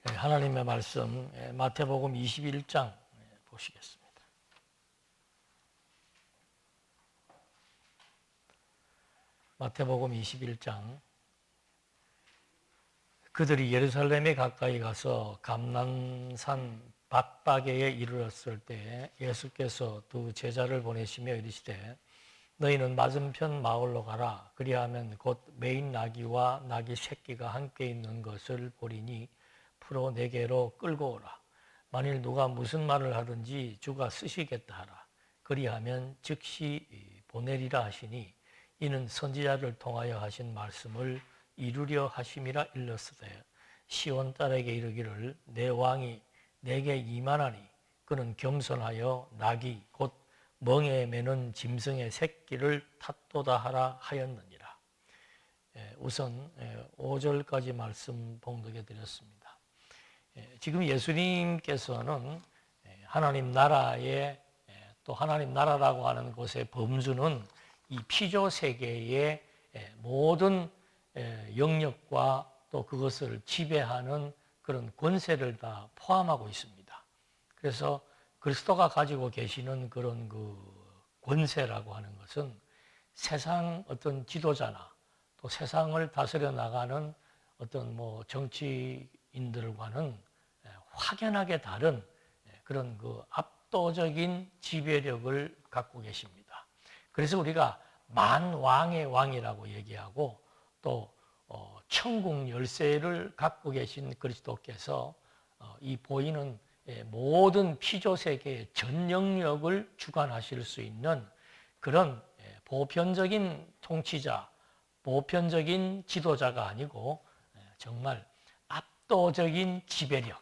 하나님의 말씀 마태복음 21장 보시겠습니다. 마태복음 21장. 그들이 예루살렘에 가까이 가서 감람산 밧바게에 이르렀을 때 예수께서 두 제자를 보내시며 이르시되 너희는 맞은편 마을로 가라. 그리하면 곧 매인 나귀와 나귀 새끼가 함께 있는 것을 보리니 풀어 내게로 끌고 오라. 만일 누가 무슨 말을 하든지 주가 쓰시겠다 하라. 그리하면 즉시 보내리라 하시니 이는 선지자를 통하여 하신 말씀을 이루려 하심이라 일렀으되 시온 딸에게 이르기를 내 왕이 내게 임하나니 그는 겸손하여 나귀 곧 멍에 매는 짐승의 새끼를 탓도다 하라 하였느니라. 우선 5절까지 말씀 봉독해 드렸습니다. 지금 예수님께서는 하나님 나라의 또 하나님 나라라고 하는 곳의 범주는 이 피조 세계의 모든 영역과 또 그것을 지배하는 그런 권세를 다 포함하고 있습니다. 그래서 그리스도가 가지고 계시는 그런 그 권세라고 하는 것은 세상 어떤 지도자나 또 세상을 다스려 나가는 어떤 뭐 정치인들과는 확연하게 다른 그런 그 압도적인 지배력을 갖고 계십니다. 그래서 우리가 만왕의 왕이라고 얘기하고 또 천국 열쇠를 갖고 계신 그리스도께서 이 보이는 모든 피조 세계의 전 영역을 주관하실 수 있는 그런 보편적인 통치자, 보편적인 지도자가 아니고 정말 압도적인 지배력,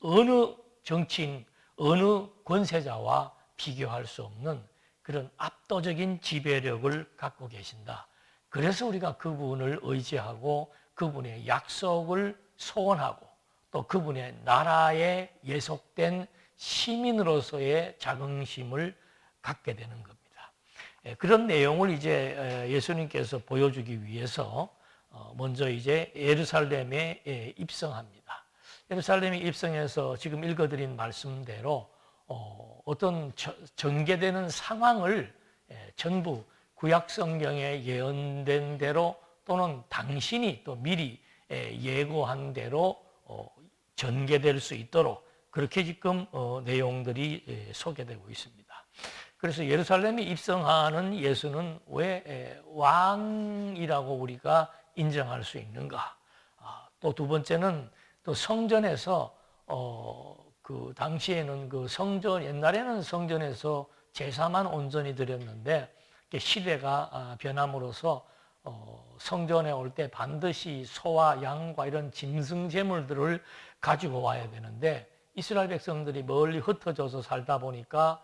어느 정치인, 어느 권세자와 비교할 수 없는 그런 압도적인 지배력을 갖고 계신다. 그래서 우리가 그분을 의지하고 그분의 약속을 소원하고 또 그분의 나라에 예속된 시민으로서의 자긍심을 갖게 되는 겁니다. 그런 내용을 이제 예수님께서 보여주기 위해서 먼저 이제 예루살렘에 입성합니다. 예루살렘에 입성해서 지금 읽어드린 말씀대로 어떤 전개되는 상황을 전부 구약 성경에 예언된 대로 또는 당신이 또 미리 예고한 대로 전개될 수 있도록 그렇게 지금 내용들이 소개되고 있습니다. 그래서 예루살렘에 입성하는 예수는 왜 왕이라고 우리가 인정할 수 있는가? 또 두 번째는 또 성전에서 그 당시에는 그 성전 옛날에는 성전에서 제사만 온전히 드렸는데 시대가 변함으로써 성전에 올 때 반드시 소와 양과 이런 짐승 제물들을 가지고 와야 되는데 이스라엘 백성들이 멀리 흩어져서 살다 보니까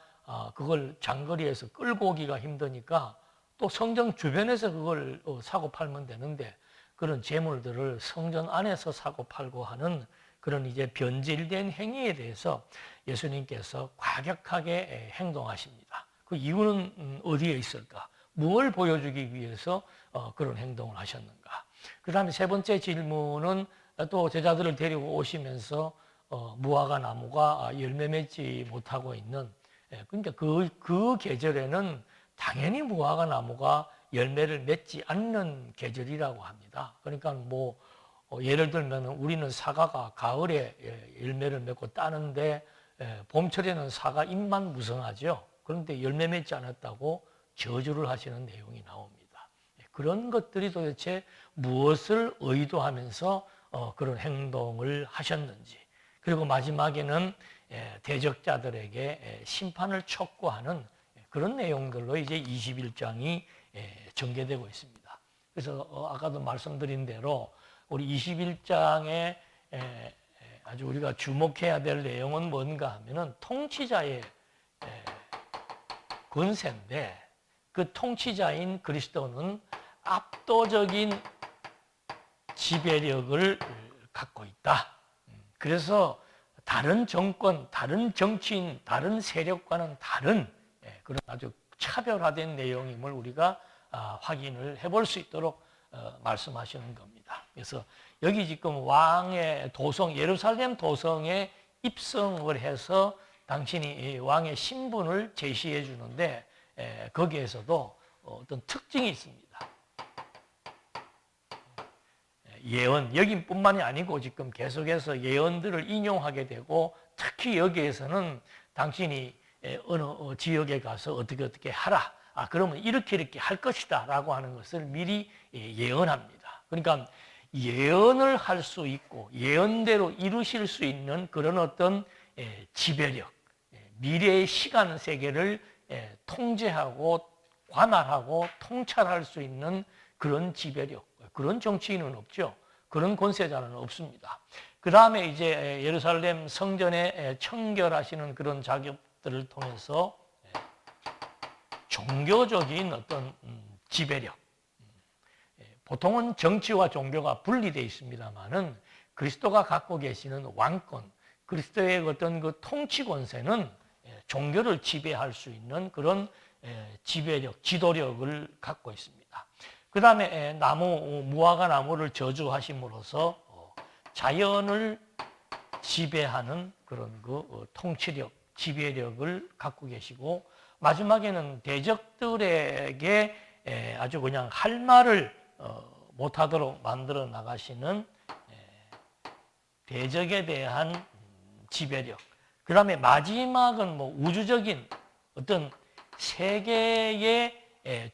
그걸 장거리에서 끌고 오기가 힘드니까 또 성전 주변에서 그걸 사고 팔면 되는데 그런 제물들을 성전 안에서 사고 팔고 하는 그런 이제 변질된 행위에 대해서 예수님께서 과격하게 행동하십니다. 그 이유는 어디에 있을까? 무엇을 보여주기 위해서 그런 행동을 하셨는가? 그 다음에 세 번째 질문은 또 제자들을 데리고 오시면서 무화과 나무가 열매 맺지 못하고 있는 그러니까 그 계절에는 당연히 무화과 나무가 열매를 맺지 않는 계절이라고 합니다. 그러니까 뭐 예를 들면 우리는 사과가 가을에 열매를 맺고 따는데 봄철에는 사과 잎만 무성하죠. 그런데 열매 맺지 않았다고 저주를 하시는 내용이 나옵니다. 그런 것들이 도대체 무엇을 의도하면서 그런 행동을 하셨는지, 그리고 마지막에는 대적자들에게 심판을 촉구하는 그런 내용들로 이제 21장이 전개되고 있습니다. 그래서 아까도 말씀드린 대로 우리 21장에 아주 우리가 주목해야 될 내용은 뭔가 하면은 통치자의 권세인데 그 통치자인 그리스도는 압도적인 지배력을 갖고 있다. 그래서 다른 정권, 다른 정치인, 다른 세력과는 다른 그런 아주 차별화된 내용임을 우리가 확인을 해볼 수 있도록 말씀하시는 겁니다. 그래서 여기 지금 왕의 도성, 예루살렘 도성에 입성을 해서 당신이 왕의 신분을 제시해 주는데 거기에서도 어떤 특징이 있습니다. 예언, 여기뿐만이 아니고 지금 계속해서 예언들을 인용하게 되고 특히 여기에서는 당신이 어느 지역에 가서 어떻게 하라. 그러면 이렇게 할 것이다 라고 하는 것을 미리 예언합니다. 그러니까 예언을 할 수 있고 예언대로 이루실 수 있는 그런 어떤 지배력, 미래의 시간 세계를 통제하고 관할하고 통찰할 수 있는 그런 지배력, 그런 정치인은 없죠. 그런 권세자는 없습니다. 그 다음에 이제 예루살렘 성전에 청결하시는 그런 작업들을 통해서 종교적인 어떤 지배력, 보통은 정치와 종교가 분리되어 있습니다만은 그리스도가 갖고 계시는 왕권, 그리스도의 어떤 그 통치 권세는 종교를 지배할 수 있는 그런 지배력, 지도력을 갖고 있습니다. 그 다음에 무화과 나무를 저주하심으로써 자연을 지배하는 그런 그 통치력, 지배력을 갖고 계시고 마지막에는 대적들에게 아주 그냥 할 말을 못하도록 만들어 나가시는 대적에 대한 지배력. 그 다음에 마지막은 뭐 우주적인 어떤 세계의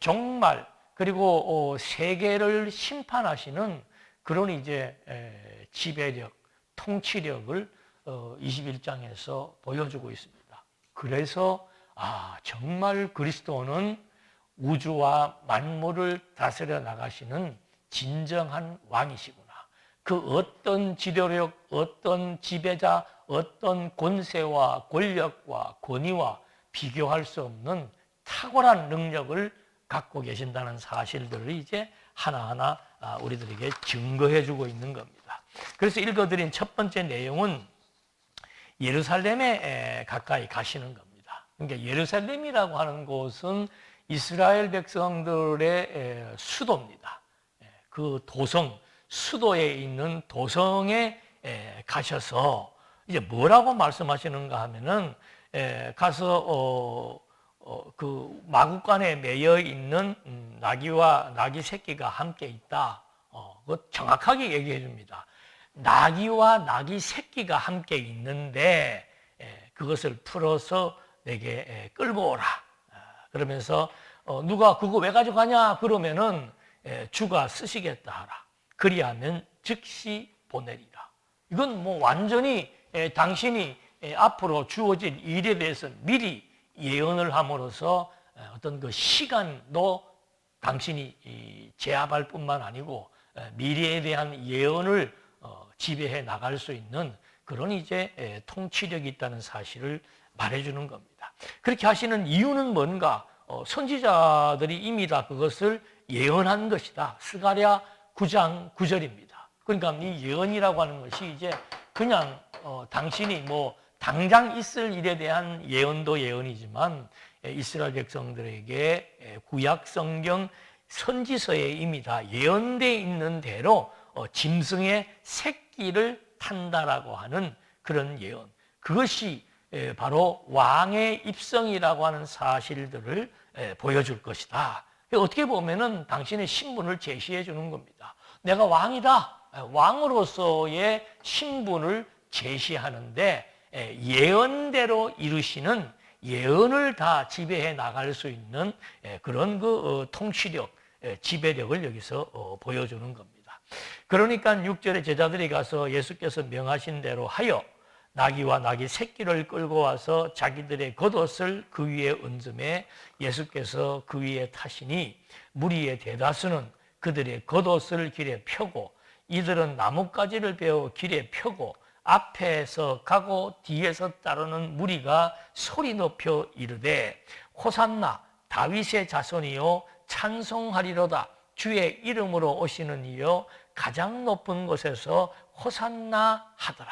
종말 그리고 세계를 심판하시는 그런 이제 지배력, 통치력을 21장에서 보여주고 있습니다. 그래서 정말 그리스도는 우주와 만물을 다스려 나가시는 진정한 왕이시구나. 그 어떤 지도력, 어떤 지배자, 어떤 권세와 권력과 권위와 비교할 수 없는 탁월한 능력을 갖고 계신다는 사실들을 이제 하나하나 우리들에게 증거해 주고 있는 겁니다. 그래서 읽어드린 첫 번째 내용은 예루살렘에 가까이 가시는 겁니다. 그러니까 예루살렘이라고 하는 곳은 이스라엘 백성들의 수도입니다. 그 도성, 수도에 있는 도성에 가셔서 이제 뭐라고 말씀하시는가 하면은 가서 그 마구간에 매여 있는 나귀와 나귀 새끼가 함께 있다. 그것 정확하게 얘기해 줍니다. 나귀와 나귀 새끼가 함께 있는데 그것을 풀어서 내게 끌고 오라. 그러면서 누가 그거 왜 가져가냐 그러면은 주가 쓰시겠다 하라. 그리하면 즉시 보내리라. 이건 뭐 완전히 당신이 앞으로 주어질 일에 대해서 미리 예언을 함으로써 어떤 그 시간도 당신이 제압할 뿐만 아니고 미래에 대한 예언을 지배해 나갈 수 있는 그런 이제 통치력이 있다는 사실을 말해주는 겁니다. 그렇게 하시는 이유는 뭔가? 선지자들이 이미 다 그것을 예언한 것이다. 스가랴 9장 9절입니다. 그러니까 이 예언이라고 하는 것이 이제 그냥 당신이 뭐 당장 있을 일에 대한 예언도 예언이지만 이스라엘 백성들에게 구약 성경 선지서에 이미 다 예언되어 있는 대로 짐승의 새끼를 탄다라고 하는 그런 예언. 그것이 바로 왕의 입성이라고 하는 사실들을 보여줄 것이다. 어떻게 보면은 당신의 신분을 제시해 주는 겁니다. 내가 왕이다. 왕으로서의 신분을 제시하는데 예언대로 이루시는 예언을 다 지배해 나갈 수 있는 그런 그 통치력, 지배력을 여기서 보여주는 겁니다. 그러니까 6절에 제자들이 가서 예수께서 명하신 대로 하여 나귀와 나귀 새끼를 끌고 와서 자기들의 겉옷을 그 위에 얹음에 예수께서 그 위에 타시니 무리의 대다수는 그들의 겉옷을 길에 펴고 이들은 나뭇가지를 베어 길에 펴고 앞에서 가고 뒤에서 따르는 무리가 소리 높여 이르되 호산나 다윗의 자손이요 찬송하리로다 주의 이름으로 오시는 이요 가장 높은 곳에서 호산나 하더라.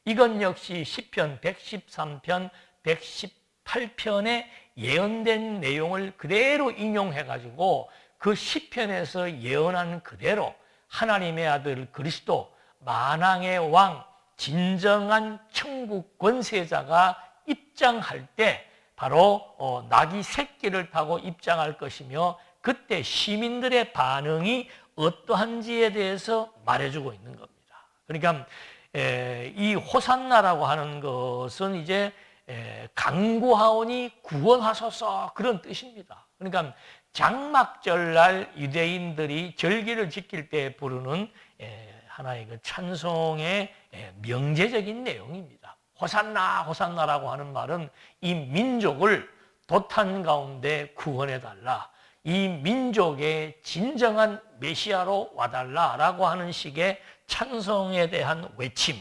이건 역시 시편 113편 118편에 예언된 내용을 그대로 인용해 가지고 그 시편에서 예언한 그대로 하나님의 아들 그리스도, 만왕의 왕, 진정한 천국 권세자가 입장할 때 바로 나귀 새끼를 타고 입장할 것이며, 그때 시민들의 반응이 어떠한지에 대해서 말해주고 있는 겁니다. 그러니까 이 호산나라고 하는 것은 이제 강구하오니 구원하소서, 그런 뜻입니다. 그러니까 장막절날 유대인들이 절기를 지킬 때 부르는 하나의 그 찬송의 명제적인 내용입니다. 호산나 호산나라고 하는 말은 이 민족을 도탄 가운데 구원해달라, 이 민족의 진정한 메시아로 와달라라고 하는 식의 찬송에 대한 외침,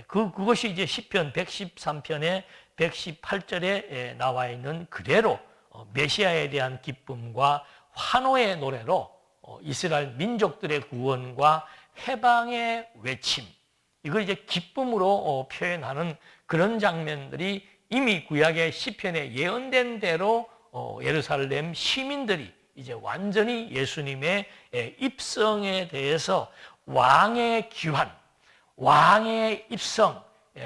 그것이 이제 시편 113편의 118절에 나와 있는 그대로 메시아에 대한 기쁨과 환호의 노래로 이스라엘 민족들의 구원과 해방의 외침, 이걸 이제 기쁨으로 표현하는 그런 장면들이 이미 구약의 시편에 예언된 대로 예루살렘 시민들이 이제 완전히 예수님의 입성에 대해서 왕의 귀환, 왕의 입성,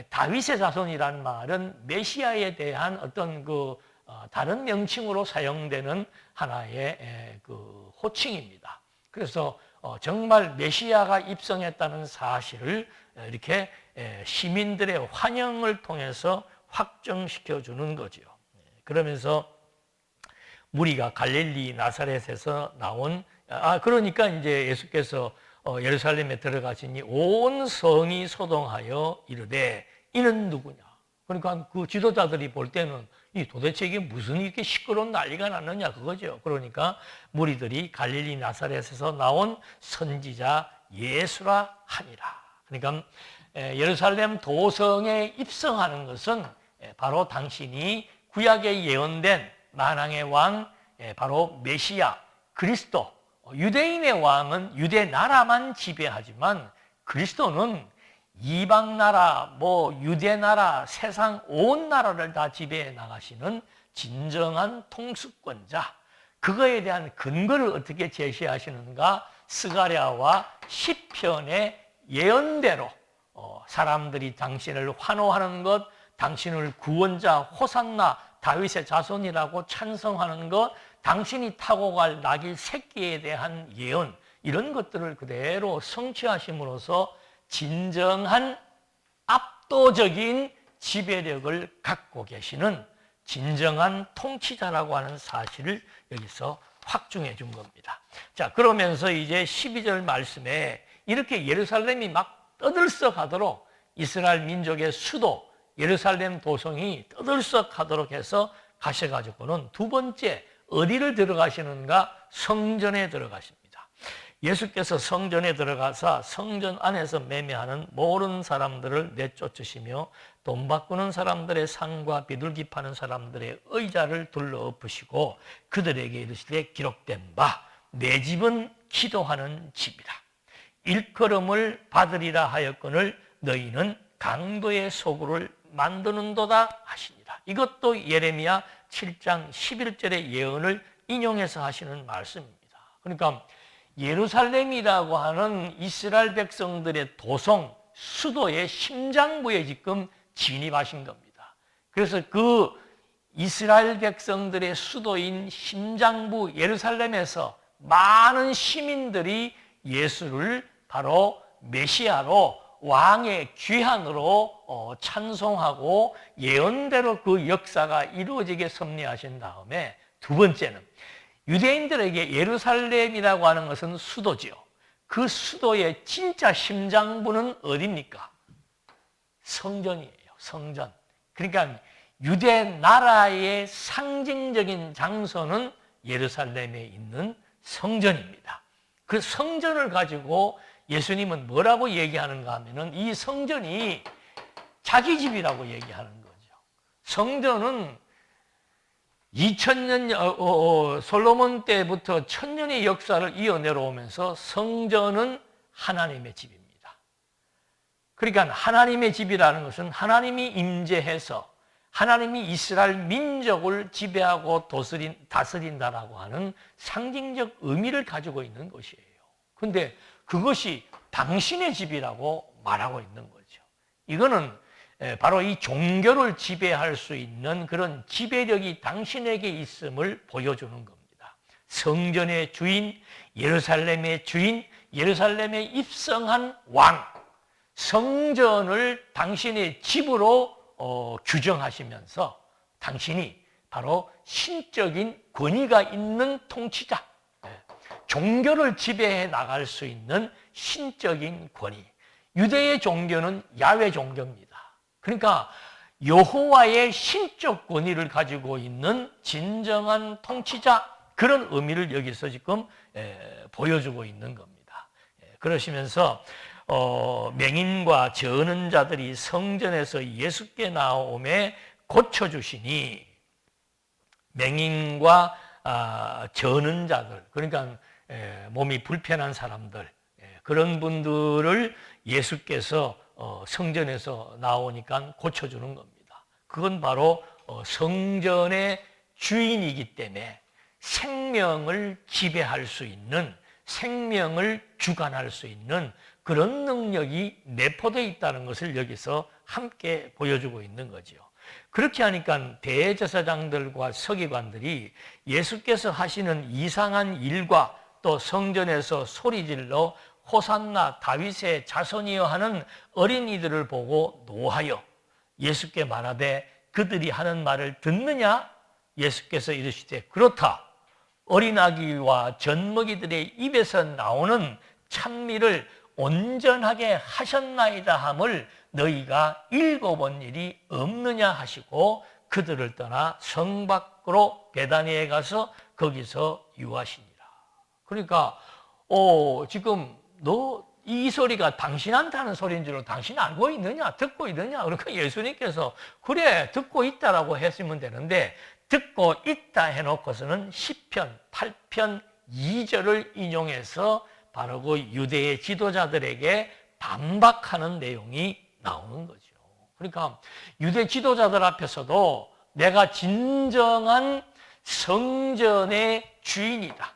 다윗의 자손이란 말은 메시아에 대한 어떤 다른 명칭으로 사용되는 하나의 그 호칭입니다. 그래서 정말 메시아가 입성했다는 사실을 이렇게 시민들의 환영을 통해서 확정시켜 주는 거죠. 그러면서 무리가 갈릴리 나사렛에서 나온, 그러니까 이제 예수께서 예루살렘에 들어가시니 온 성이 소동하여 이르되 이는 누구냐? 그러니까 그 지도자들이 볼 때는 도대체 이게 무슨 이렇게 시끄러운 난리가 났느냐 그거죠. 그러니까 무리들이 갈릴리 나사렛에서 나온 선지자 예수라 하니라. 그러니까 예루살렘 도성에 입성하는 것은 바로 당신이 구약에 예언된 만왕의 왕, 바로 메시아 그리스도, 유대인의 왕은 유대 나라만 지배하지만 그리스도는 이방 나라, 유대 나라, 세상 온 나라를 다 지배해 나가시는 진정한 통수권자, 그거에 대한 근거를 어떻게 제시하시는가? 스가랴와 시편의 예언대로 사람들이 당신을 환호하는 것, 당신을 구원자 호산나 다윗의 자손이라고 찬성하는 것, 당신이 타고 갈 나귀 새끼에 대한 예언, 이런 것들을 그대로 성취하심으로써 진정한 압도적인 지배력을 갖고 계시는 진정한 통치자라고 하는 사실을 여기서 확증해 준 겁니다. 자, 그러면서 이제 12절 말씀에 이렇게 예루살렘이 막 떠들썩하도록 이스라엘 민족의 수도 예루살렘 도성이 떠들썩하도록 해서 가셔가지고는 두 번째 어디를 들어가시는가? 성전에 들어가십니다. 예수께서 성전에 들어가사 성전 안에서 매매하는 모든 사람들을 내쫓으시며 돈 바꾸는 사람들의 상과 비둘기 파는 사람들의 의자를 둘러엎으시고 그들에게 이르시되 기록된 바 내 집은 기도하는 집이라. 일컬음을 받으리라 하였거늘 너희는 강도의 소굴을 만드는도다 하시니라. 이것도 예레미야 7장 11절의 예언을 인용해서 하시는 말씀입니다. 그러니까 예루살렘이라고 하는 이스라엘 백성들의 도성, 수도의 심장부에 지금 진입하신 겁니다. 그래서 그 이스라엘 백성들의 수도인 심장부 예루살렘에서 많은 시민들이 예수를 바로 메시아로 왕의 귀환으로 찬송하고 예언대로 그 역사가 이루어지게 섭리하신 다음에 두 번째는 유대인들에게 예루살렘이라고 하는 것은 수도지요. 그 수도의 진짜 심장부는 어디입니까? 성전이에요. 성전. 그러니까 유대 나라의 상징적인 장소는 예루살렘에 있는 성전입니다. 그 성전을 가지고 예수님은 뭐라고 얘기하는가 하면은 이 성전이 자기 집이라고 얘기하는 거죠. 성전은 2000년 솔로몬 때부터 1000년의 역사를 이어내려오면서 성전은 하나님의 집입니다. 그러니까 하나님의 집이라는 것은 하나님이 임재해서 하나님이 이스라엘 민족을 지배하고 다스린다라고 하는 상징적 의미를 가지고 있는 것이에요. 근데 그것이 당신의 집이라고 말하고 있는 거죠. 이거는 바로 이 종교를 지배할 수 있는 그런 지배력이 당신에게 있음을 보여주는 겁니다. 성전의 주인, 예루살렘의 주인, 예루살렘에 입성한 왕, 성전을 당신의 집으로 규정하시면서 당신이 바로 신적인 권위가 있는 통치자, 종교를 지배해 나갈 수 있는 신적인 권위. 유대의 종교는 야훼 종교입니다. 그러니까 여호와의 신적 권위를 가지고 있는 진정한 통치자, 그런 의미를 여기서 지금 보여주고 있는 겁니다. 그러시면서 맹인과 저는 자들이 성전에서 예수께 나오매 고쳐주시니, 맹인과 저는 자들, 그러니까 몸이 불편한 사람들, 그런 분들을 예수께서 성전에서 나오니까 고쳐주는 겁니다. 그건 바로 성전의 주인이기 때문에 생명을 지배할 수 있는, 생명을 주관할 수 있는 그런 능력이 내포되어 있다는 것을 여기서 함께 보여주고 있는 거죠. 그렇게 하니까 대제사장들과 서기관들이 예수께서 하시는 이상한 일과 또 성전에서 소리질러 호산나 다윗의 자손이여 하는 어린이들을 보고 노하여 예수께 말하되 그들이 하는 말을 듣느냐? 예수께서 이르시되 그렇다. 어린아기와 젖먹이들의 입에서 나오는 찬미를 온전하게 하셨나이다 함을 너희가 읽어본 일이 없느냐 하시고 그들을 떠나 성 밖으로 베다니에 가서 거기서 유하시니라. 그러니까 지금 너 이 소리가 당신한테 하는 소리인 줄 당신 알고 있느냐? 듣고 있느냐? 그러니까 예수님께서 그래 듣고 있다라고 했으면 되는데 듣고 있다 해놓고서는 시편 8편 2절을 인용해서 바로 그 유대의 지도자들에게 반박하는 내용이 나오는 거죠. 그러니까 유대 지도자들 앞에서도 내가 진정한 성전의 주인이다.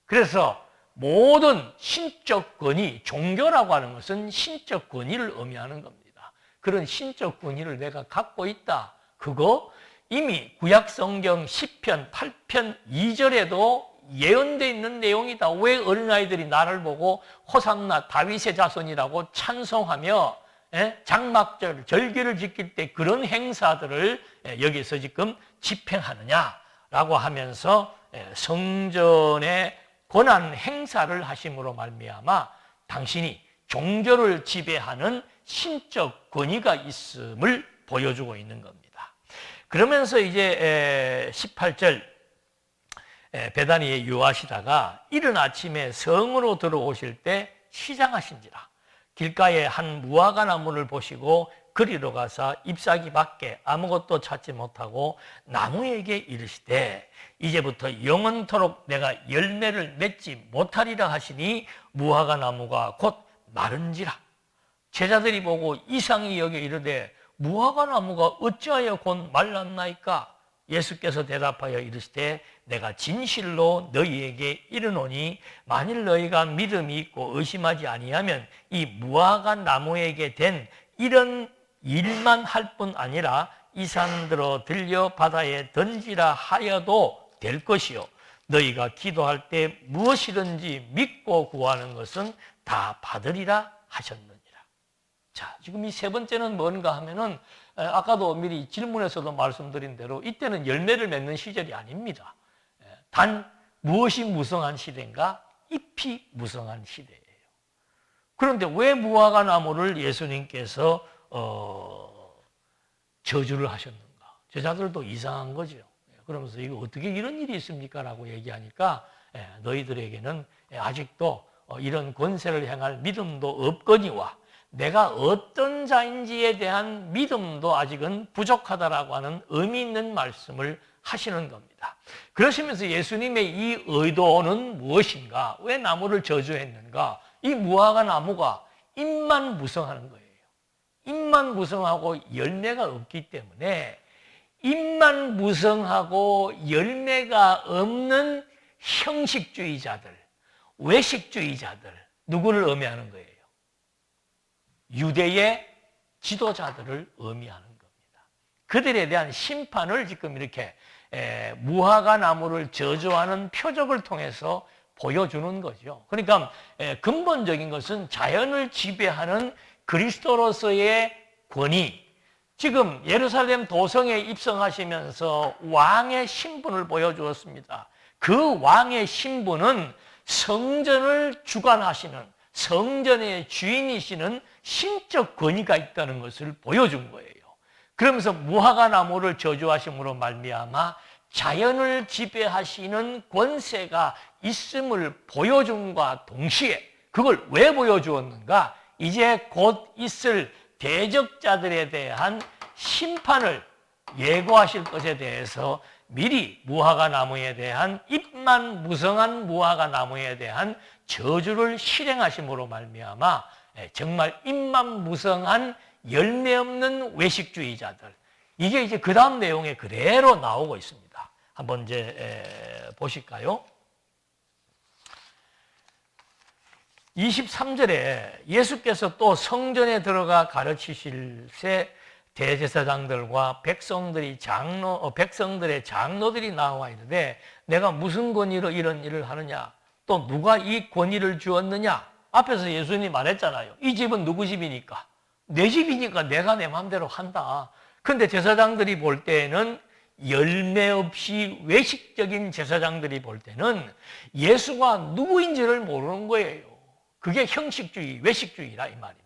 그래서 모든 신적 권위, 종교라고 하는 것은 신적 권위를 의미하는 겁니다. 그런 신적 권위를 내가 갖고 있다. 그거 이미 구약성경 시편 8편 2절에도 예언되어 있는 내용이다. 왜 어린아이들이 나를 보고 호산나 다윗의 자손이라고 찬송하며 장막절, 절기를 지킬 때 그런 행사들을 여기서 지금 집행하느냐라고 하면서 성전의 권한 행사를 하심으로 말미암아 당신이 종교를 지배하는 신적 권위가 있음을 보여주고 있는 겁니다. 그러면서 이제 18절 베다니에 유하시다가 이른 아침에 성으로 들어오실 때 시장하신지라. 길가에 한 무화과 나무를 보시고 그리로 가서 잎사귀 밖에 아무것도 찾지 못하고 나무에게 이르시되 이제부터 영원토록 내가 열매를 맺지 못하리라 하시니 무화과 나무가 곧 마른지라. 제자들이 보고 이상히 여겨 이르되 무화과 나무가 어찌하여 곧 말랐나이까? 예수께서 대답하여 이르시되 내가 진실로 너희에게 이르노니 만일 너희가 믿음이 있고 의심하지 아니하면 이 무화과 나무에게 된 이런 일만 할 뿐 아니라 이 산들어 들려 바다에 던지라 하여도 될 것이요 너희가 기도할 때 무엇이든지 믿고 구하는 것은 다 받으리라 하셨느니라. 자, 지금 이 세 번째는 뭔가 하면은 아까도 미리 질문에서도 말씀드린 대로 이때는 열매를 맺는 시절이 아닙니다. 단 무엇이 무성한 시대인가? 잎이 무성한 시대예요. 그런데 왜 무화과 나무를 예수님께서 저주를 하셨는가? 제자들도 이상한 거죠. 그러면서 이거 어떻게 이런 일이 있습니까? 라고 얘기하니까 너희들에게는 아직도 이런 권세를 행할 믿음도 없거니와 내가 어떤 자인지에 대한 믿음도 아직은 부족하다라고 하는 의미 있는 말씀을 하시는 겁니다. 그러시면서 예수님의 이 의도는 무엇인가? 왜 나무를 저주했는가? 이 무화과 나무가 잎만 무성하는 거예요. 잎만 무성하고 열매가 없기 때문에 잎만 무성하고 열매가 없는 형식주의자들, 외식주의자들, 누구를 의미하는 거예요? 유대의 지도자들을 의미하는 겁니다. 그들에 대한 심판을 지금 이렇게 무화과 나무를 저주하는 표적을 통해서 보여주는 거죠. 그러니까 근본적인 것은 자연을 지배하는 그리스도로서의 권위, 지금 예루살렘 도성에 입성하시면서 왕의 신분을 보여주었습니다. 그 왕의 신분은 성전을 주관하시는, 성전의 주인이시는 신적 권위가 있다는 것을 보여준 거예요. 그러면서 무화과 나무를 저주하심으로 말미암아 자연을 지배하시는 권세가 있음을 보여줌과 동시에 그걸 왜 보여주었는가? 이제 곧 있을 대적자들에 대한 심판을 예고하실 것에 대해서 미리 무화과 나무에 대한 잎만 무성한 무화과 나무에 대한 저주를 실행하심으로 말미암아 정말 잎만 무성한 열매 없는 외식주의자들, 이게 이제 그 다음 내용에 그대로 나오고 있습니다. 한번 이제 보실까요? 23절에 예수께서 또 성전에 들어가 가르치실 새 대제사장들과 백성들의 장로들이 나와 있는데, 내가 무슨 권위로 이런 일을 하느냐? 또 누가 이 권위를 주었느냐? 앞에서 예수님이 말했잖아요. 이 집은 누구 집이니까? 내 집이니까 내가 내 마음대로 한다. 근데 제사장들이 볼 때는 열매 없이 외식적인 제사장들이 볼 때는 예수가 누구인지를 모르는 거예요. 그게 형식주의, 외식주의라 이 말입니다.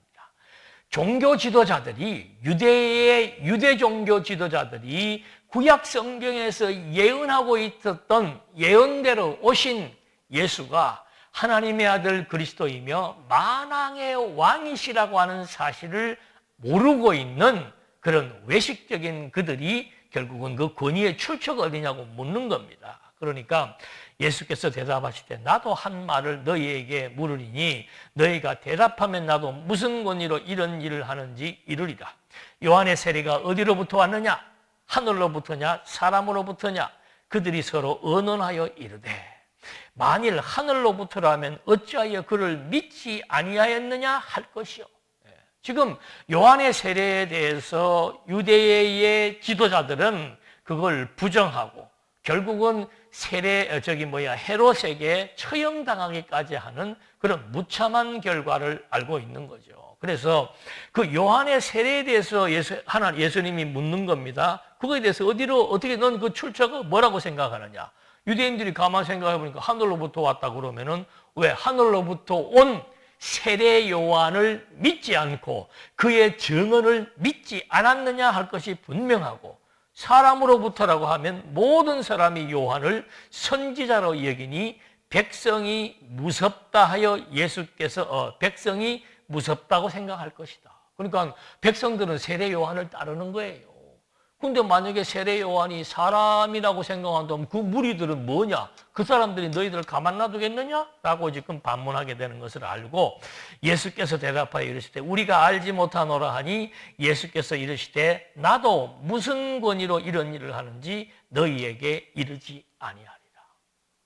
종교 지도자들이, 유대 종교 지도자들이 구약 성경에서 예언하고 있었던 예언대로 오신 예수가 하나님의 아들 그리스도이며 만왕의 왕이시라고 하는 사실을 모르고 있는 그런 외식적인 그들이 결국은 그 권위의 출처가 어디냐고 묻는 겁니다. 그러니까 예수께서 대답하실 때 나도 한 말을 너희에게 물으리니 너희가 대답하면 나도 무슨 권위로 이런 일을 하는지 이르리라. 요한의 세례가 어디로부터 왔느냐? 하늘로부터냐? 사람으로부터냐? 그들이 서로 의논하여 이르되 만일 하늘로부터라면 어찌하여 그를 믿지 아니하였느냐 할 것이요. 지금 요한의 세례에 대해서 유대의 지도자들은 그걸 부정하고 결국은 헤롯에게 처형당하기까지 하는 그런 무참한 결과를 알고 있는 거죠. 그래서 그 요한의 세례에 대해서 예수님이 묻는 겁니다. 그거에 대해서 어떻게 넌 그 출처가 뭐라고 생각하느냐? 유대인들이 가만 생각해 보니까 하늘로부터 왔다 그러면은 왜 하늘로부터 온 세례 요한을 믿지 않고 그의 증언을 믿지 않았느냐 할 것이 분명하고, 사람으로부터라고 하면 모든 사람이 요한을 선지자로 여기니 백성이 무섭다 하여 예수께서 백성이 무섭다고 생각할 것이다. 그러니까 백성들은 세례 요한을 따르는 거예요. 근데 만약에 세례 요한이 사람이라고 생각한다면 그 무리들은 뭐냐? 그 사람들이 너희들을 가만 놔두겠느냐? 라고 지금 반문하게 되는 것을 알고 예수께서 대답하여 이르시되 우리가 알지 못하노라 하니 예수께서 이르시되 나도 무슨 권위로 이런 일을 하는지 너희에게 이르지 아니하리라.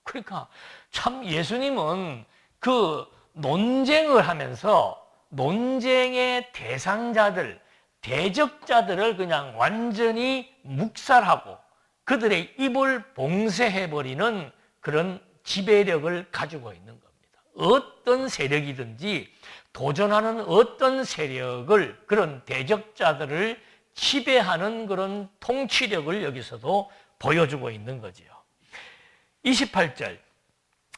그러니까 참 예수님은 그 논쟁을 하면서 논쟁의 대상자들, 대적자들을 그냥 완전히 묵살하고 그들의 입을 봉쇄해버리는 그런 지배력을 가지고 있는 겁니다. 어떤 세력이든지 도전하는 어떤 세력을, 그런 대적자들을 지배하는 그런 통치력을 여기서도 보여주고 있는 거지요. 28절,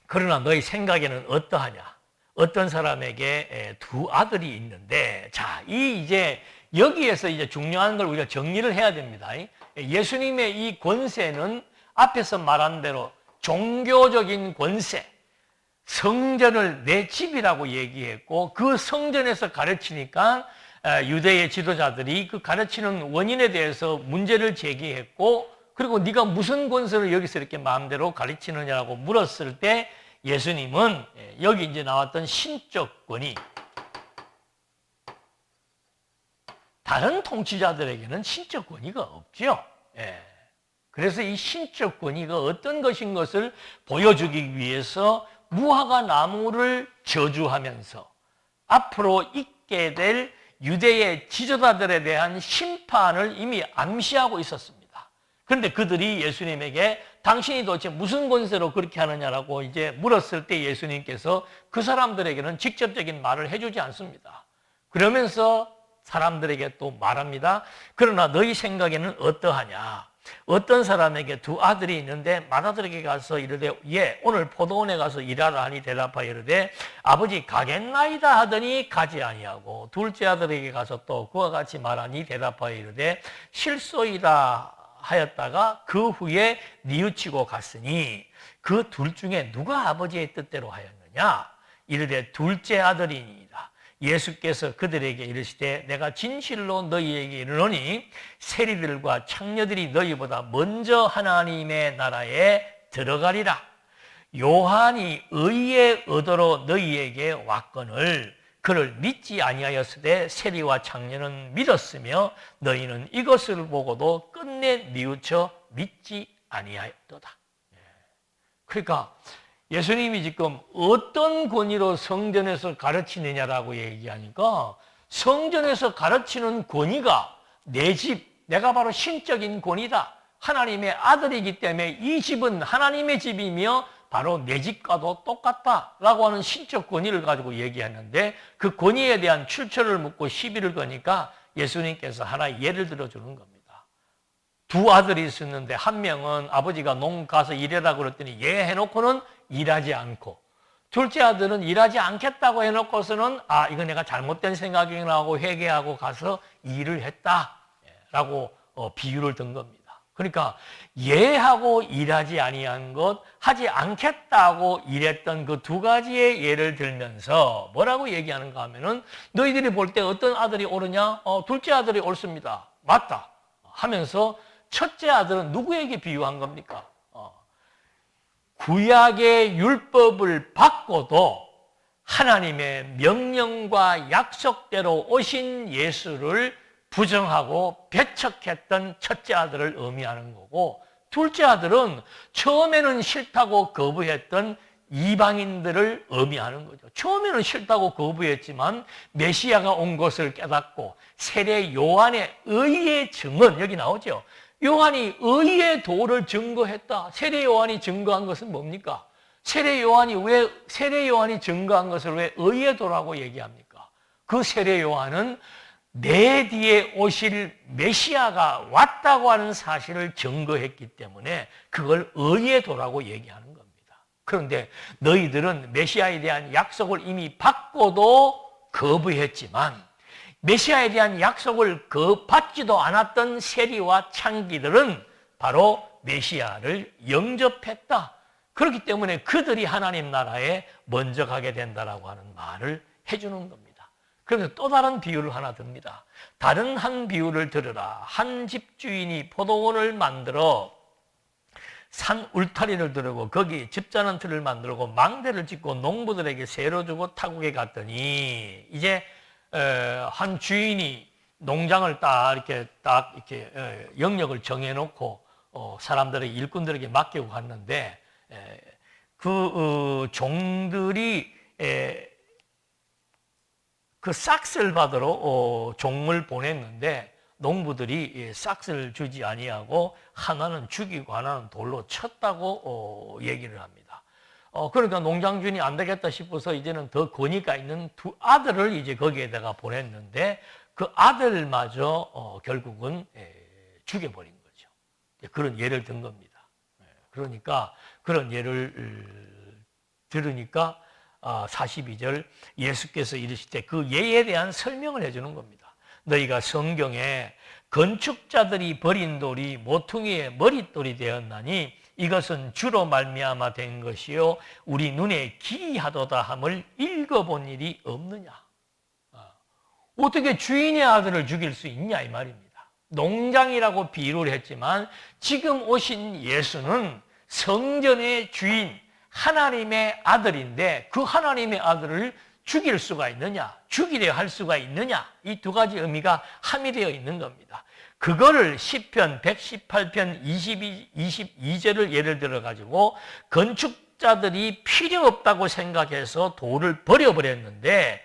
그러나 너희 생각에는 어떠하냐? 어떤 사람에게 두 아들이 있는데, 자, 이제 여기에서 이제 중요한 걸 우리가 정리를 해야 됩니다. 예수님의 이 권세는 앞에서 말한 대로 종교적인 권세, 성전을 내 집이라고 얘기했고 그 성전에서 가르치니까 유대의 지도자들이 그 가르치는 원인에 대해서 문제를 제기했고, 그리고 네가 무슨 권세를 여기서 이렇게 마음대로 가르치느냐고 물었을 때 예수님은 여기 이제 나왔던 신적 권위, 다른 통치자들에게는 신적 권위가 없죠. 그래서 이 신적 권위가 어떤 것인 것을 보여주기 위해서 무화과 나무를 저주하면서 앞으로 있게 될 유대의 지도자들에 대한 심판을 이미 암시하고 있었습니다. 그런데 그들이 예수님에게 당신이 도대체 무슨 권세로 그렇게 하느냐라고 이제 물었을 때 예수님께서 그 사람들에게는 직접적인 말을 해주지 않습니다. 그러면서 사람들에게 또 말합니다. 그러나 너희 생각에는 어떠하냐? 어떤 사람에게 두 아들이 있는데 맏아들에게 가서 이르되 오늘 포도원에 가서 일하라 하니 대답하여 이르되 아버지 가겠나이다 하더니 가지 아니하고 둘째 아들에게 가서 또 그와 같이 말하니 대답하여 이르되 실소이다 하였다가 그 후에 뉘우치고 갔으니 그 둘 중에 누가 아버지의 뜻대로 하였느냐? 이르되 둘째 아들이니이다. 예수께서 그들에게 이르시되 내가 진실로 너희에게 이르노니 세리들과 창녀들이 너희보다 먼저 하나님의 나라에 들어가리라. 요한이 의의 의도로 너희에게 왔거늘 그를 믿지 아니하였으되 세리와 창녀는 믿었으며 너희는 이것을 보고도 끝내 뉘우쳐 믿지 아니하였도다. 그러니까 예수님이 지금 어떤 권위로 성전에서 가르치느냐라고 얘기하니까 성전에서 가르치는 권위가 내 집, 내가 바로 신적인 권위다. 하나님의 아들이기 때문에 이 집은 하나님의 집이며 바로 내 집과도 똑같다라고 하는 신적 권위를 가지고 얘기하는데 그 권위에 대한 출처를 묻고 시비를 거니까 예수님께서 하나의 예를 들어주는 겁니다. 두 아들이 있었는데 한 명은 아버지가 농 가서 일해라 그랬더니 해놓고는 일하지 않고 둘째 아들은 일하지 않겠다고 해놓고서는 이거 내가 잘못된 생각이나 하고 회개하고 가서 일을 했다라고 비유를 든 겁니다. 그러니까 예하고 일하지 아니한 것, 하지 않겠다고 일했던 그 두 가지의 예를 들면서 뭐라고 얘기하는가 하면은 너희들이 볼 때 어떤 아들이 옳으냐? 둘째 아들이 옳습니다. 맞다 하면서 첫째 아들은 누구에게 비유한 겁니까? 구약의 율법을 받고도 하나님의 명령과 약속대로 오신 예수를 부정하고 배척했던 첫째 아들을 의미하는 거고 둘째 아들은 처음에는 싫다고 거부했던 이방인들을 의미하는 거죠. 처음에는 싫다고 거부했지만 메시아가 온 것을 깨닫고 세례 요한의 의의 증언 여기 나오죠. 요한이 의의 도를 증거했다. 세례 요한이 증거한 것은 뭡니까? 세례 요한이 증거한 것을 왜 의의 도라고 얘기합니까? 그 세례 요한은 내 뒤에 오실 메시아가 왔다고 하는 사실을 증거했기 때문에 그걸 의의 도라고 얘기하는 겁니다. 그런데 너희들은 메시아에 대한 약속을 이미 받고도 거부했지만 메시아에 대한 약속을 받지도 않았던 세리와 창기들은 바로 메시아를 영접했다. 그렇기 때문에 그들이 하나님 나라에 먼저 가게 된다라고 하는 말을 해주는 겁니다. 그래서 또 다른 비유를 하나 듭니다. 다른 한 비유를 들으라. 한 집주인이 포도원을 만들어 산 울타리를 두르고 거기 집자는 틀을 만들고 망대를 짓고 농부들에게 세로 주고 타국에 갔더니 이제 한 주인이 농장을 이렇게 영역을 정해놓고 사람들에게 일꾼들에게 맡기고 갔는데 종들이 그 싹스를 받으러 종을 보냈는데 농부들이 싹스를 주지 아니하고 하나는 죽이고 하나는 돌로 쳤다고 얘기를 합니다. 그러니까 농장주인이 안 되겠다 싶어서 이제는 더 권위가 있는 두 아들을 이제 거기에다가 보냈는데 그 아들마저 결국은 죽여버린 거죠. 그런 예를 든 겁니다. 그러니까 그런 예를 들으니까 42절 예수께서 이르시되 그 예에 대한 설명을 해주는 겁니다. 너희가 성경에 건축자들이 버린 돌이 모퉁이의 머릿돌이 되었나니 이것은 주로 말미암아 된 것이요 우리 눈에 기이하도다 함을 읽어본 일이 없느냐. 어떻게 주인의 아들을 죽일 수 있냐 이 말입니다. 농장이라고 비유를 했지만 지금 오신 예수는 성전의 주인 하나님의 아들인데 그 하나님의 아들을 죽일 수가 있느냐, 죽이려 할 수가 있느냐, 이 두 가지 의미가 함의되어 있는 겁니다. 그거를 시편 118편 22절을 예를 들어 가지고 건축자 건축자들이 필요 없다고 생각해서 돌을 버려버렸는데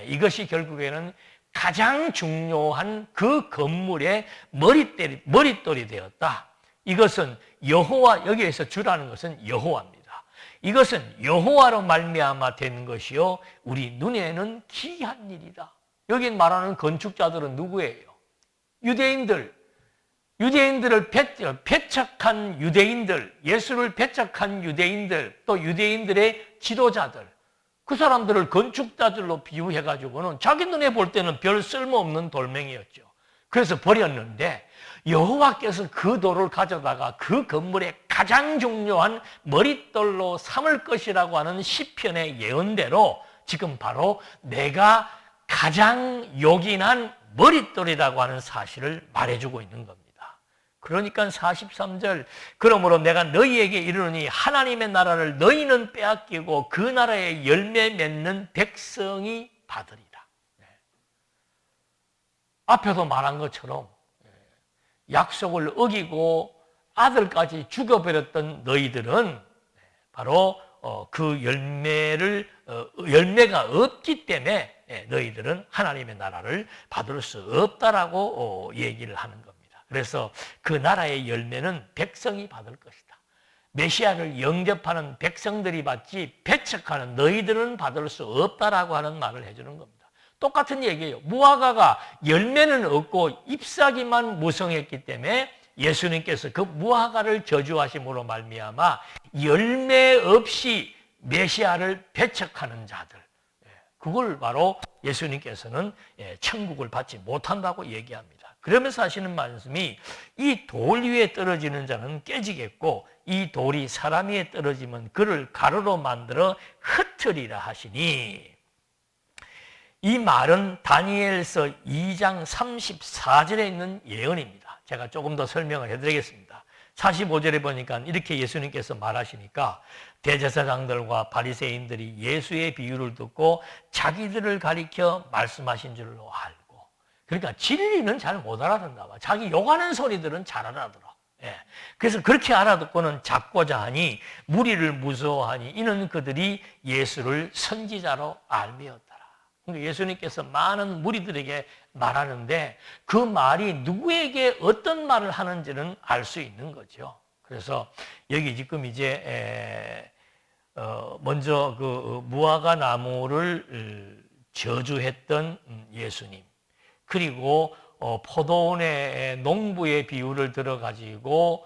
이것이 결국에는 가장 중요한 그 건물의 머릿돌이 되었다. 이것은 여호와, 여기에서 주라는 것은 여호와입니다. 이것은 여호와로 말미암아 된 것이요 우리 눈에는 기이한 일이다. 여기 말하는 건축자들은 누구예요? 유대인들을 배척한 유대인들, 예수를 배척한 유대인들, 또 유대인들의 지도자들, 그 사람들을 건축자들로 비유해가지고는 자기 눈에 볼 때는 별 쓸모없는 돌멩이였죠. 그래서 버렸는데 여호와께서 그 돌을 가져다가 그 건물의 가장 중요한 머릿돌로 삼을 것이라고 하는 시편의 예언대로 지금 바로 내가 가장 요긴한 머릿돌이라고 하는 사실을 말해주고 있는 겁니다. 그러니까 43절, 그러므로 내가 너희에게 이르노니 하나님의 나라를 너희는 빼앗기고 그 나라의 열매 맺는 백성이 받으리라. 앞에도 말한 것처럼 약속을 어기고 아들까지 죽여버렸던 너희들은 바로 그 열매가 없기 때문에 너희들은 하나님의 나라를 받을 수 없다라고 얘기를 하는 겁니다. 그래서 그 나라의 열매는 백성이 받을 것이다. 메시아를 영접하는 백성들이 받지 배척하는 너희들은 받을 수 없다라고 하는 말을 해주는 겁니다. 똑같은 얘기예요. 무화과가 열매는 없고 잎사귀만 무성했기 때문에 예수님께서 그 무화과를 저주하심으로 말미암아 열매 없이 메시아를 배척하는 자들, 그걸 바로 예수님께서는 천국을 받지 못한다고 얘기합니다. 그러면서 하시는 말씀이 이 돌 위에 떨어지는 자는 깨지겠고 이 돌이 사람 위에 떨어지면 그를 가루로 만들어 흩으리라 하시니, 이 말은 다니엘서 2장 34절에 있는 예언입니다. 제가 조금 더 설명을 해드리겠습니다. 45절에 보니까 이렇게 예수님께서 말하시니까 대제사장들과 바리새인들이 예수의 비유를 듣고 자기들을 가리켜 말씀하신 줄로 알고, 그러니까 진리는 잘 못 알아듣나 봐. 자기 욕하는 소리들은 잘 알아들어. 그래서 그렇게 알아듣고는 잡고자 하니 무리를 무서워하니 이는 그들이 예수를 선지자로 알미었더라. 그러니까 예수님께서 많은 무리들에게 말하는데 그 말이 누구에게 어떤 말을 하는지는 알 수 있는 거죠. 그래서 여기 지금 이제 먼저 그 무화과 나무를 저주했던 예수님, 그리고 포도원의 농부의 비유를 들어가지고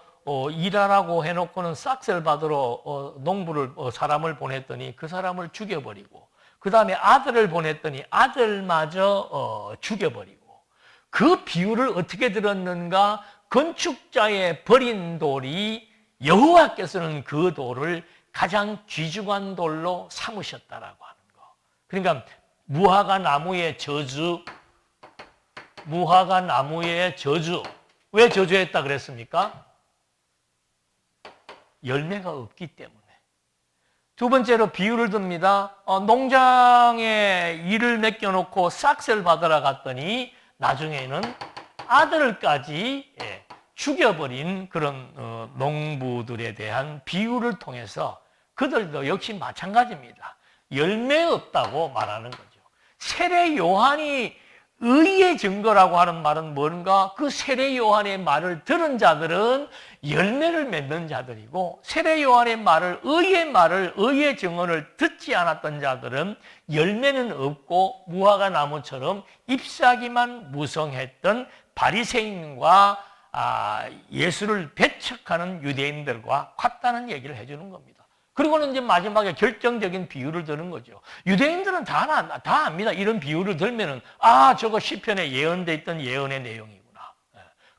일하라고 해놓고는 싹쓸 받으러 농부를 사람을 보냈더니 그 사람을 죽여버리고, 그 다음에 아들을 보냈더니 아들마저 죽여버리고, 그 비유를 어떻게 들었는가? 건축자의 버린 돌이 여호와께서는 그 돌을 가장 귀중한 돌로 삼으셨다라고 하는 거. 그러니까 무화과 나무의 저주, 왜 저주했다 그랬습니까? 열매가 없기 때문에. 두 번째로 비유를 듭니다. 농장에 일을 맡겨놓고 싹쓸 받으러 갔더니 나중에는 아들까지 죽여버린 그런 농부들에 대한 비유를 통해서 그들도 역시 마찬가지입니다. 열매 없다고 말하는 거죠. 세례 요한이 의의 증거라고 하는 말은 뭔가? 그 세례 요한의 말을 들은 자들은 열매를 맺는 자들이고, 세례 요한의 말을, 의의 증언을 듣지 않았던 자들은 열매는 없고 무화과 나무처럼 잎사귀만 무성했던 바리새인과 예수를 배척하는 유대인들과 같다는 얘기를 해주는 겁니다. 그리고는 이제 마지막에 결정적인 비유를 드는 거죠. 유대인들은 다 압니다. 이런 비유를 들면은 저거 시편에 예언돼 있던 예언의 내용이구나.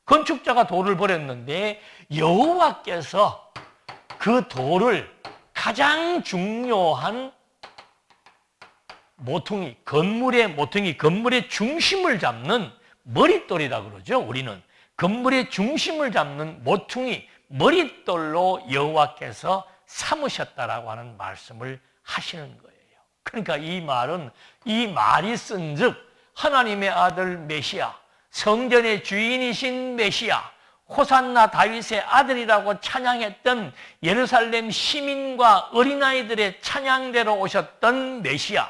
건축자가 돌을 버렸는데 여호와께서 그 돌을 가장 중요한 모퉁이, 건물의 중심을 잡는 머릿돌이라 그러죠. 우리는 건물의 중심을 잡는 모퉁이, 머릿돌로 여호와께서 삼으셨다라고 하는 말씀을 하시는 거예요. 그러니까 이 말이 쓴즉 하나님의 아들 메시아, 성전의 주인이신 메시아, 호산나 다윗의 아들이라고 찬양했던 예루살렘 시민과 어린아이들의 찬양대로 오셨던 메시아,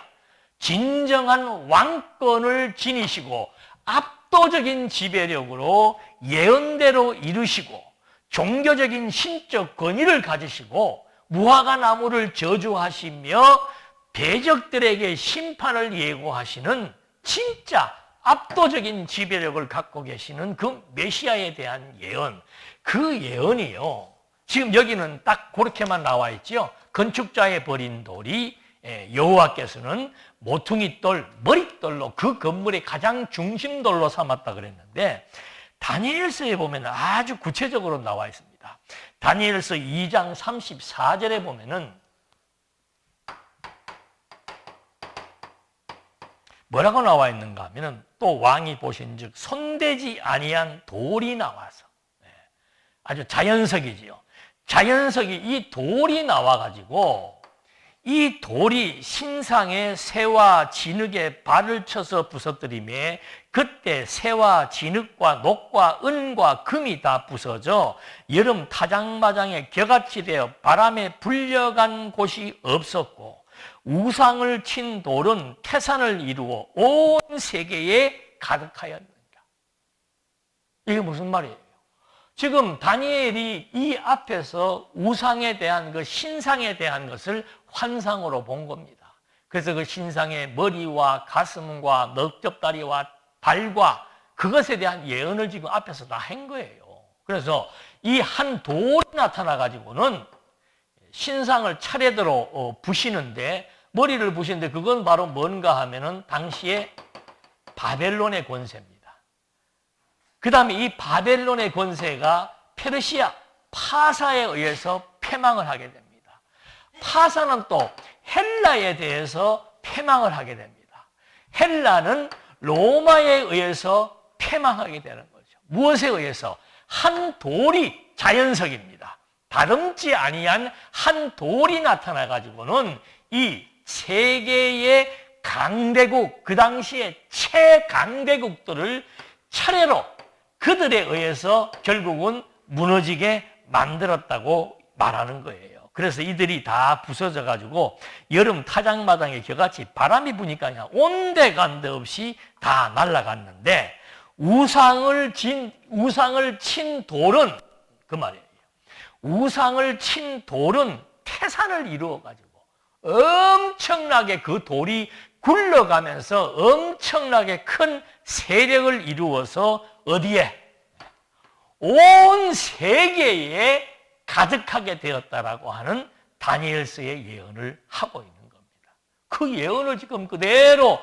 진정한 왕권을 지니시고 압도적인 지배력으로 예언대로 이루시고 종교적인 신적 권위를 가지시고 무화과 나무를 저주하시며 대적들에게 심판을 예고하시는 진짜 압도적인 지배력을 갖고 계시는 그 메시아에 대한 예언, 그 예언이요. 지금 여기는 딱 그렇게만 나와 있지요. 건축자의 버린 돌이 여호와께서는 모퉁이돌, 머릿돌로 그 건물의 가장 중심돌로 삼았다 그랬는데 다니엘서에 보면 아주 구체적으로 나와 있습니다. 다니엘서 2장 34절에 보면은 뭐라고 나와 있는가 하면은 또 왕이 보신즉 손대지 아니한 돌이 나와서 아주 자연석이지요. 자연석이 이 돌이 나와가지고 이 돌이 신상의 새와 진흙에 발을 쳐서 부서뜨리매 그때 새와 진흙과 녹과 은과 금이 다 부서져 여름 타장마장에 겨같이 되어 바람에 불려간 곳이 없었고 우상을 친 돌은 태산을 이루어 온 세계에 가득하였느니라. 이게 무슨 말이에요? 지금 다니엘이 이 앞에서 우상에 대한 그 신상에 대한 것을 환상으로 본 겁니다. 그래서 그 신상의 머리와 가슴과 넓적다리와 발과 그것에 대한 예언을 지금 앞에서 다 한 거예요. 그래서 이 한 돌이 나타나 가지고는 신상을 차례대로 부시는데 머리를 부시는데 그건 바로 뭔가 하면은 당시에 바벨론의 권세입니다. 그 다음에 이 바벨론의 권세가 페르시아 파사에 의해서 패망을 하게 됩니다. 파사는 또 헬라에 대해서 패망을 하게 됩니다. 헬라는 로마에 의해서 패망하게 되는 거죠. 무엇에 의해서? 한 돌이 자연석입니다. 다름지 아니한 한 돌이 나타나 가지고는 이 세계의 강대국, 그 당시에 최강대국들을 차례로 그들에 의해서 결국은 무너지게 만들었다고 말하는 거예요. 그래서 이들이 다 부서져 가지고 여름 타장마당에 겨같이 바람이 부니까 그냥 온데간데 없이 다 날아갔는데 우상을 친 돌은 그 말이에요. 우상을 친 돌은 태산을 이루어 가지고 엄청나게 그 돌이 굴러가면서 엄청나게 큰 세력을 이루어서 어디에? 온 세계에 가득하게 되었다라고 하는 다니엘서의 예언을 하고 있는 겁니다. 그 예언을 지금 그대로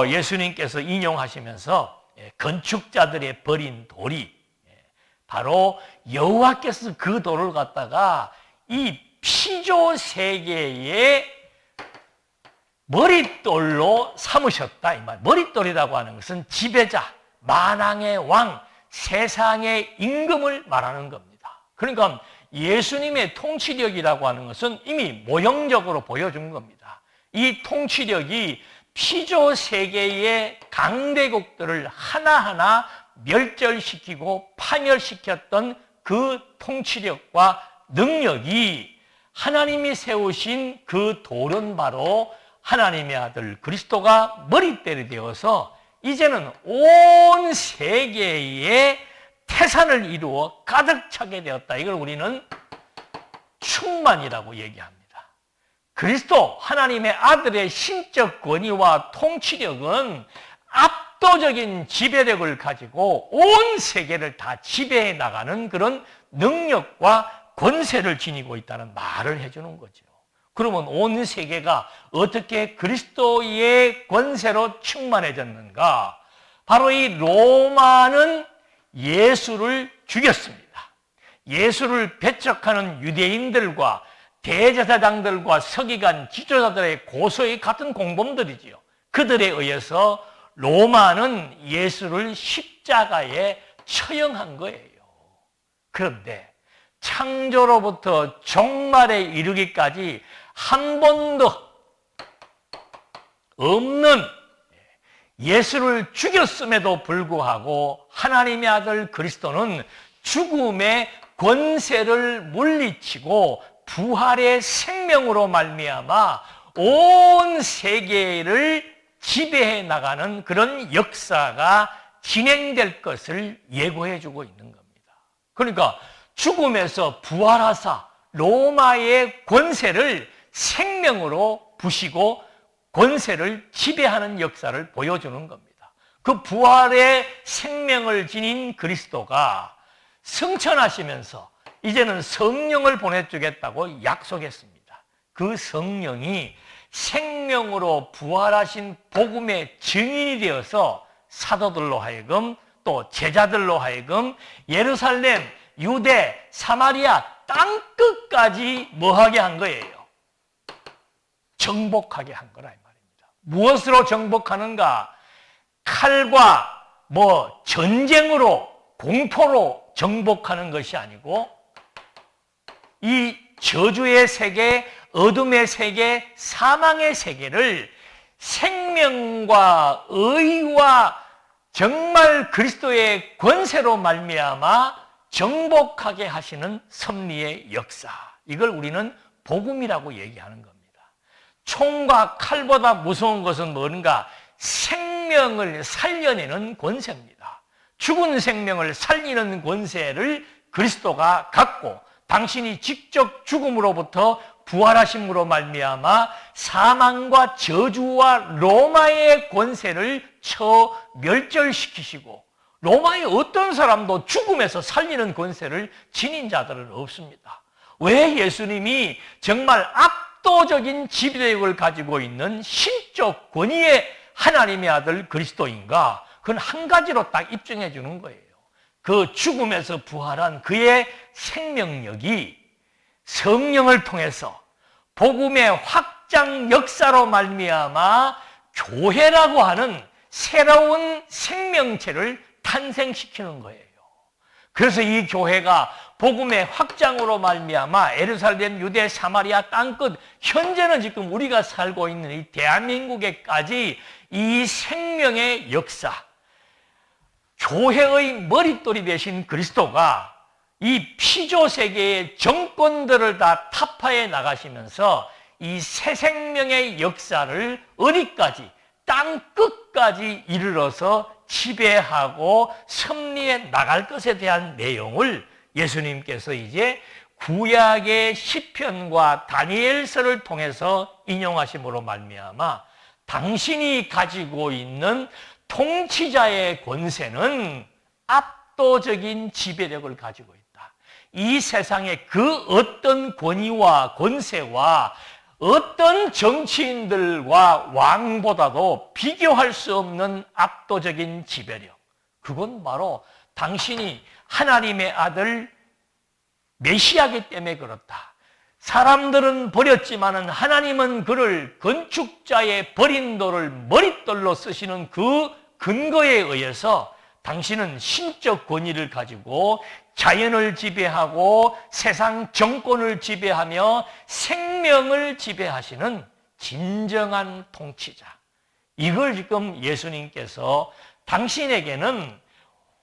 예수님께서 인용하시면서 건축자들의 버린 돌이 바로 여호와께서 그 돌을 갖다가 이 피조 세계의 머릿돌로 삼으셨다 이 말. 머릿돌이라고 하는 것은 지배자, 만왕의 왕, 세상의 임금을 말하는 겁니다. 그러니까 예수님의 통치력이라고 하는 것은 이미 모형적으로 보여준 겁니다. 이 통치력이 피조 세계의 강대국들을 하나하나 멸절시키고 파멸시켰던 그 통치력과 능력이 하나님이 세우신 그 돌은 바로 하나님의 아들 그리스도가 머릿돌이 되어서 이제는 온 세계에 태산을 이루어 가득 차게 되었다. 이걸 우리는 충만이라고 얘기합니다. 그리스도 하나님의 아들의 신적 권위와 통치력은 압도적인 지배력을 가지고 온 세계를 다 지배해 나가는 그런 능력과 권세를 지니고 있다는 말을 해주는 거죠. 그러면 온 세계가 어떻게 그리스도의 권세로 충만해졌는가? 바로 이 로마는 예수를 죽였습니다. 예수를 배척하는 유대인들과 대제사장들과 서기관 지도자들의 고소의 같은 공범들이지요. 그들에 의해서 로마는 예수를 십자가에 처형한 거예요. 그런데 창조로부터 종말에 이르기까지 한 번도 없는 예수를 죽였음에도 불구하고 하나님의 아들 그리스도는 죽음의 권세를 물리치고 부활의 생명으로 말미암아 온 세계를 지배해 나가는 그런 역사가 진행될 것을 예고해 주고 있는 겁니다. 그러니까 죽음에서 부활하사 로마의 권세를 생명으로 부시고 권세를 지배하는 역사를 보여주는 겁니다. 그 부활의 생명을 지닌 그리스도가 승천하시면서 이제는 성령을 보내주겠다고 약속했습니다. 그 성령이 생명으로 부활하신 복음의 증인이 되어서 사도들로 하여금 또 제자들로 하여금 예루살렘, 유대, 사마리아 땅끝까지 뭐하게 한 거예요? 정복하게 한 거라 이 말입니다. 무엇으로 정복하는가? 칼과 전쟁으로, 공포로 정복하는 것이 아니고 이 저주의 세계, 어둠의 세계, 사망의 세계를 생명과 의와 정말 그리스도의 권세로 말미암아 정복하게 하시는 섭리의 역사. 이걸 우리는 복음이라고 얘기하는 겁니다. 총과 칼보다 무서운 것은 뭔가? 생명을 살려내는 권세입니다. 죽은 생명을 살리는 권세를 그리스도가 갖고 당신이 직접 죽음으로부터 부활하심으로 말미암아 사망과 저주와 로마의 권세를 멸절시키시고 로마의 어떤 사람도 죽음에서 살리는 권세를 지닌 자들은 없습니다. 왜 예수님이 정말 압도적인 지배력을 가지고 있는 신적 권위의 하나님의 아들 그리스도인가? 그건 한 가지로 딱 입증해 주는 거예요. 그 죽음에서 부활한 그의 생명력이 성령을 통해서 복음의 확장 역사로 말미암아 교회라고 하는 새로운 생명체를 탄생시키는 거예요. 그래서 이 교회가 복음의 확장으로 말미암아 예루살렘, 유대, 사마리아 땅끝, 현재는 지금 우리가 살고 있는 이 대한민국에까지 이 생명의 역사, 교회의 머릿돌이 되신 그리스도가 이 피조 세계의 정권들을 다 타파해 나가시면서 이 새 생명의 역사를 어디까지, 땅 끝까지 이르러서 지배하고 섭리해 나갈 것에 대한 내용을 예수님께서 이제 구약의 시편과 다니엘서를 통해서 인용하심으로 말미암아 당신이 가지고 있는 통치자의 권세는 압도적인 지배력을 가지고 있다. 이 세상의 그 어떤 권위와 권세와 어떤 정치인들과 왕보다도 비교할 수 없는 압도적인 지배력. 그건 바로 당신이 하나님의 아들 메시아이기 때문에 그렇다. 사람들은 버렸지만은 하나님은 그를 건축자의 버린 돌을 머릿돌로 쓰시는 그 근거에 의해서 당신은 신적 권위를 가지고 자연을 지배하고 세상 정권을 지배하며 생명을 지배하시는 진정한 통치자. 이걸 지금 예수님께서 당신에게는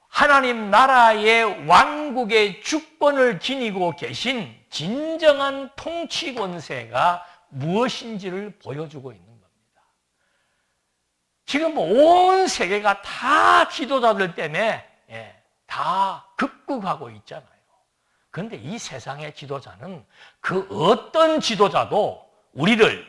하나님 나라의 왕국의 주권을 지니고 계신 진정한 통치 권세가 무엇인지를 보여주고 있는 겁니다. 지금 온 세계가 다 지도자들 때문에 다 급급하고 있잖아요. 그런데 이 세상의 지도자는 그 어떤 지도자도 우리를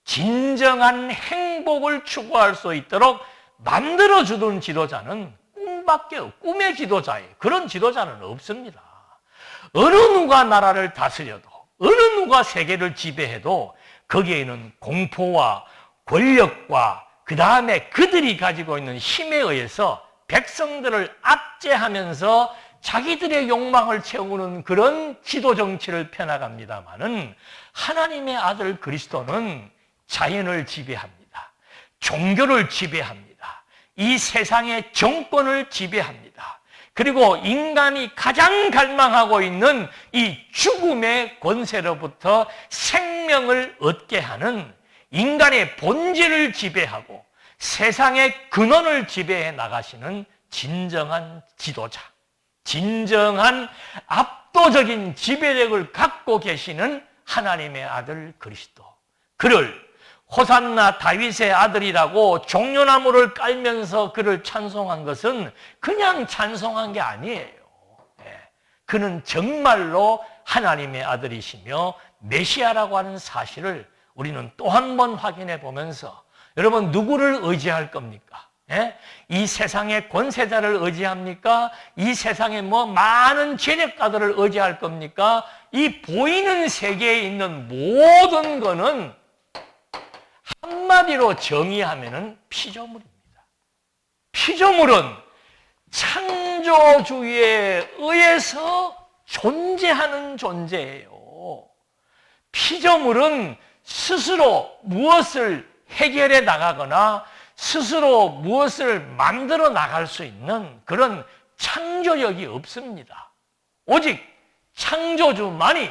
진정한 행복을 추구할 수 있도록 만들어주는 지도자는 꿈밖에 없고 꿈의 지도자예요. 그런 지도자는 없습니다. 어느 누가 나라를 다스려도 어느 누가 세계를 지배해도 거기에는 공포와 권력과 그 다음에 그들이 가지고 있는 힘에 의해서 백성들을 압제하면서 자기들의 욕망을 채우는 그런 지도 정치를 펴나갑니다마는 하나님의 아들 그리스도는 자연을 지배합니다. 종교를 지배합니다. 이 세상의 정권을 지배합니다. 그리고 인간이 가장 갈망하고 있는 이 죽음의 권세로부터 생명을 얻게 하는 인간의 본질을 지배하고 세상의 근원을 지배해 나가시는 진정한 지도자. 진정한 압도적인 지배력을 갖고 계시는 하나님의 아들 그리스도, 그를 호산나 다윗의 아들이라고 종려나무를 깔면서 그를 찬송한 것은 그냥 찬송한 게 아니에요. 그는 정말로 하나님의 아들이시며 메시아라고 하는 사실을 우리는 또 한 번 확인해 보면서, 여러분 누구를 의지할 겁니까? 이 세상의 권세자를 의지합니까? 이 세상의 많은 재력가들을 의지할 겁니까? 이 보이는 세계에 있는 모든 거는 한마디로 정의하면은 피조물입니다. 피조물은 창조주의에 의해서 존재하는 존재예요. 피조물은 스스로 무엇을 해결해 나가거나 스스로 무엇을 만들어 나갈 수 있는 그런 창조력이 없습니다. 오직 창조주만이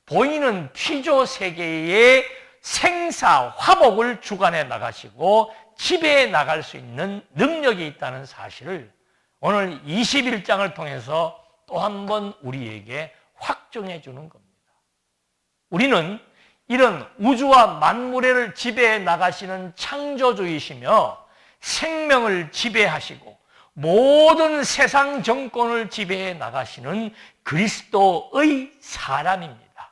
보이는 피조 세계의 생사, 화복을 주관해 나가시고 지배해 나갈 수 있는 능력이 있다는 사실을 오늘 21장을 통해서 또 한 번 우리에게 확정해 주는 겁니다. 우리는 이런 우주와 만물을 지배해 나가시는 창조주이시며 생명을 지배하시고 모든 세상 정권을 지배해 나가시는 그리스도의 사람입니다.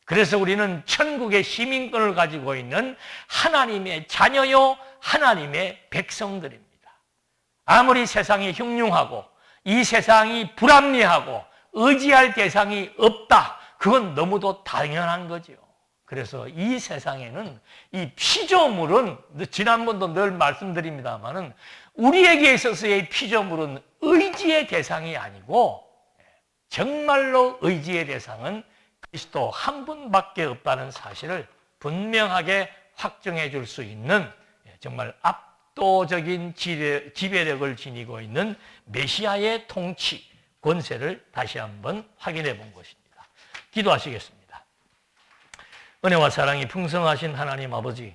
그래서 우리는 천국의 시민권을 가지고 있는 하나님의 자녀요, 하나님의 백성들입니다. 아무리 세상이 흉흉하고 이 세상이 불합리하고 의지할 대상이 없다, 그건 너무도 당연한 거죠. 그래서 이 세상에는 이 피조물은, 지난번도 늘 말씀드립니다만은 우리에게 있어서의 피조물은 의지의 대상이 아니고 정말로 의지의 대상은 그리스도 한 분밖에 없다는 사실을 분명하게 확정해 줄 수 있는 정말 압도적인 지배력을 지니고 있는 메시아의 통치, 권세를 다시 한번 확인해 본 것입니다. 기도하시겠습니다. 은혜와 사랑이 풍성하신 하나님 아버지,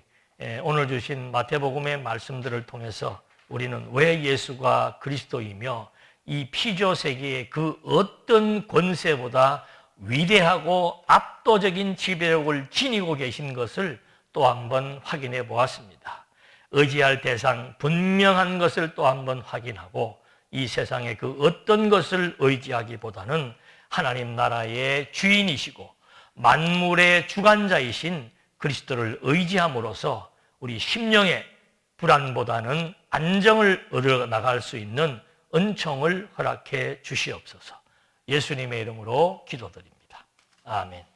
오늘 주신 마태복음의 말씀들을 통해서 우리는 왜 예수가 그리스도이며 이 피조 세계의 그 어떤 권세보다 위대하고 압도적인 지배력을 지니고 계신 것을 또 한 번 확인해 보았습니다. 의지할 대상 분명한 것을 또 한 번 확인하고 이 세상의 그 어떤 것을 의지하기보다는 하나님 나라의 주인이시고 만물의 주관자이신 그리스도를 의지함으로써 우리 심령의 불안보다는 안정을 얻어 나갈 수 있는 은총을 허락해 주시옵소서. 예수님의 이름으로 기도드립니다. 아멘.